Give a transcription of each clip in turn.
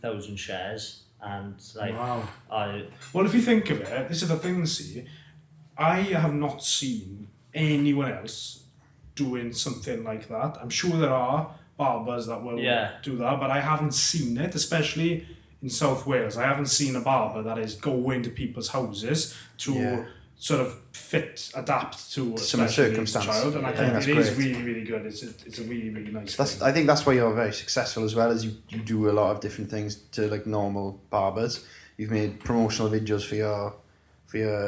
1,000 shares, and like, wow. Well, if you think of it, this is the thing, see, I have not seen anyone else doing something like that. I'm sure there are barbers that will do that, but I haven't seen it, especially in South Wales. I haven't seen a barber that is going to people's houses to sort of adapt to some circumstance. Child, and I think it is really, really good. It's a really, really nice thing. I think that's why you're very successful as well, as you do a lot of different things to like normal barbers. You've made promotional videos for your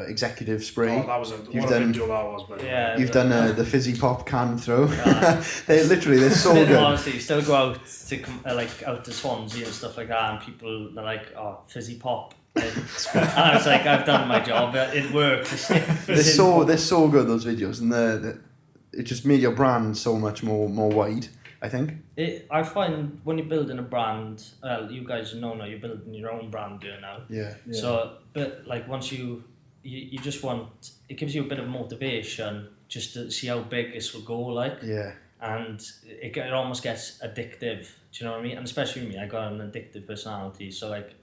executive spray. Oh, that was video that was, but you've done the Fizzy Pop can throw. they're so good. Honestly, you still go out to out to Swansea and stuff like that, and people are like, "Oh, Fizzy Pop." And I was like, I've done my job. It works. They're so good, those videos, and it just made your brand so much more wide, I think. I find when you're building a brand, well, you guys know now you're building your own brand here now. Yeah. So, but like once you just want, it gives you a bit of motivation just to see how big this will go, like. Yeah. And it almost gets addictive. Do you know what I mean? And especially me, I got an addictive personality, so like.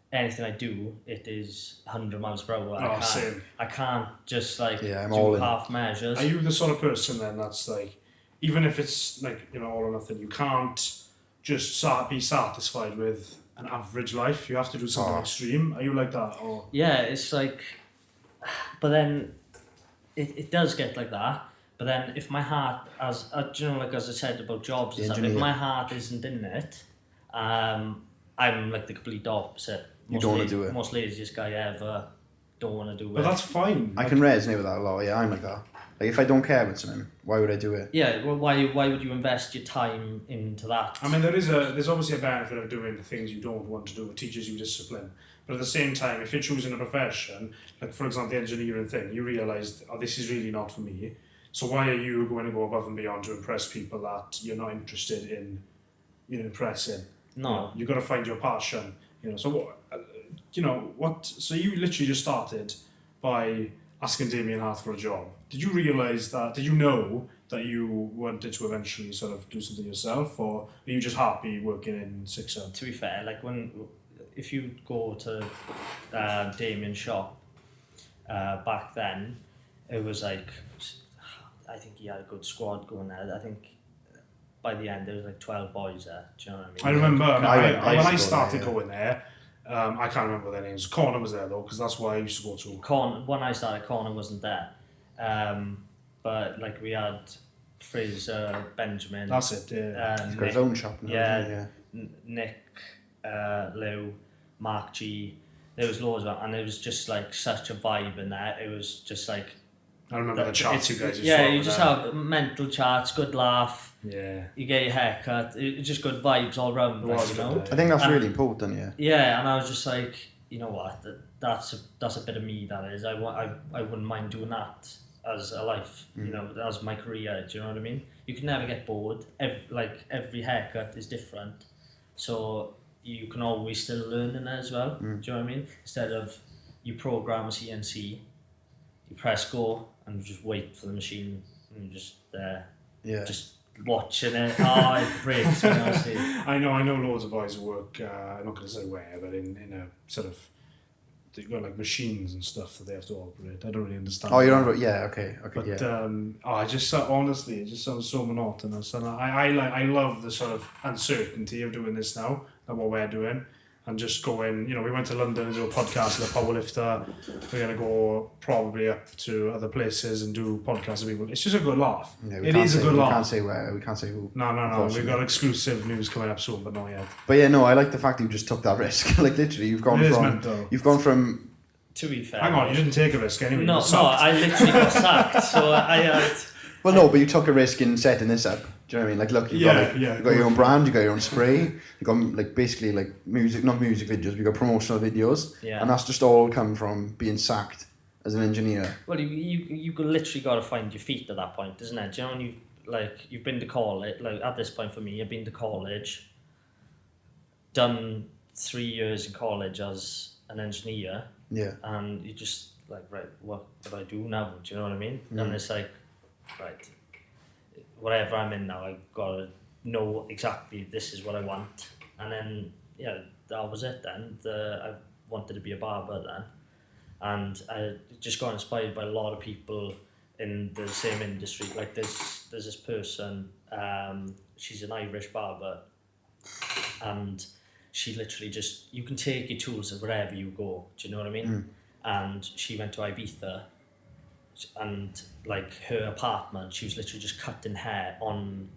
Anything I do, it is 100 miles per hour. Same. I can't just like I'm do half measures. Are you the sort of person then that's like, even if it's like, all or nothing, you can't just be satisfied with an average life? You have to do something extreme. Are you like that? Or? Yeah, it's like, but then it does get like that. But then if my heart, as like as I said about jobs and stuff, if my heart isn't in it, I'm like the complete opposite. You don't want to do it. Most laziest guy ever. Don't want to do it. But that's fine. I can resonate with that a lot. Yeah, I'm like that. Like if I don't care about something, why would I do it? Yeah. Well, why would you invest your time into that? I mean, there's obviously a benefit of doing the things you don't want to do. It teaches you discipline. But at the same time, if you're choosing a profession, like for example the engineering thing, you realise, this is really not for me. So why are you going to go above and beyond to impress people that you're not interested in, impressing? No. You've got to find your passion. So so you literally just started by asking Damien Hart for a job. Did you realise that, did you know that you wanted to eventually sort of do something yourself, or are you just happy working in Sixer? To be fair, like if you go to Damien's shop back then, it was like, I think he had a good squad going there. I think by the end there was like 12 boys there. Do you know what I mean? I remember when I started going there. I can't remember their names. Connor was there though, because that's why I used to go to. When I started, Connor wasn't there. But like we had Fraser, Benjamin. That's it. Yeah. He's got his own shop now. Yeah. Nick, Lou, Mark G. There was loads of, and it was just like such a vibe in there. It was just like. I remember the chats you guys. You just have mental chats, good laugh. Yeah. You get your haircut. It's just good vibes all round. I think that's really important. Yeah. Yeah, and I was just like, you know what? That's a bit of me. That is. I wouldn't mind doing that as a life. As my career. Do you know what I mean? You can never get bored. Every haircut is different, so you can always still learn in it as well. Do you know what I mean? Instead of you program a CNC, you press go and just wait for the machine and you just just watching it. It breaks me, honestly. I know loads of boys who work, I'm not going to say where, but in a sort of, they've got like machines and stuff that they have to operate. I don't really understand. Oh, you're on, okay. But, yeah. Honestly, it just sounds so monotonous. And I love the sort of uncertainty of doing this now, and what we're doing. And just going, we went to London and do a podcast with a powerlifter. We're going to go probably up to other places and do podcasts with people. It's just a good laugh. Yeah, it is a good laugh. We can't say where, we can't say who. No. We've got exclusive news coming up soon, but not yet. But yeah, no, I like the fact that you just took that risk. Like literally, you've gone from... To be fair. Hang on, you didn't take a risk anyway. No, I literally got sacked. So I Well, no, but you took a risk in setting this up. Do you know what I mean? Like, look, you've got your own brand, you got your own spray, you got like basically like not music videos, but you got promotional videos, and that's just all come from being sacked as an engineer. Well, you literally got to find your feet at that point, isn't it? Do you know when you've been to college, like at this point for me, I've been to college, done 3 years in college as an engineer, and you just like, right, what do I do now? Do you know what I mean? And it's like, right, whatever I'm in now, I've got to know exactly this is what I want, and then that was it then. I wanted to be a barber then. And I just got inspired by a lot of people in the same industry. Like there's this person, she's an Irish barber, and she literally just, you can take your tools wherever you go, do you know what I mean? And she went to Ibiza, and like her apartment, she was literally just cutting hair on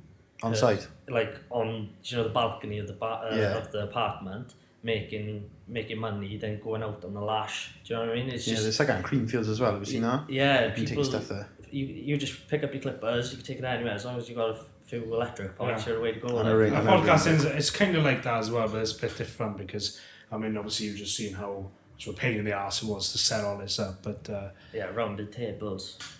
site, like on, you know, the balcony of the apartment, making money, then going out on the lash. Do you know what I mean? It's just, there's like on Creamfields as well. Have you seen that? Yeah, you can take stuff there. You just pick up your clippers. You can take it anywhere as long as you got a few electric points. You're the way to go. Podcasting, it's kind of like that as well, but it's a bit different because I mean, obviously you've just seen how much of a pain in the arse it was to set all this up, but rounded tables.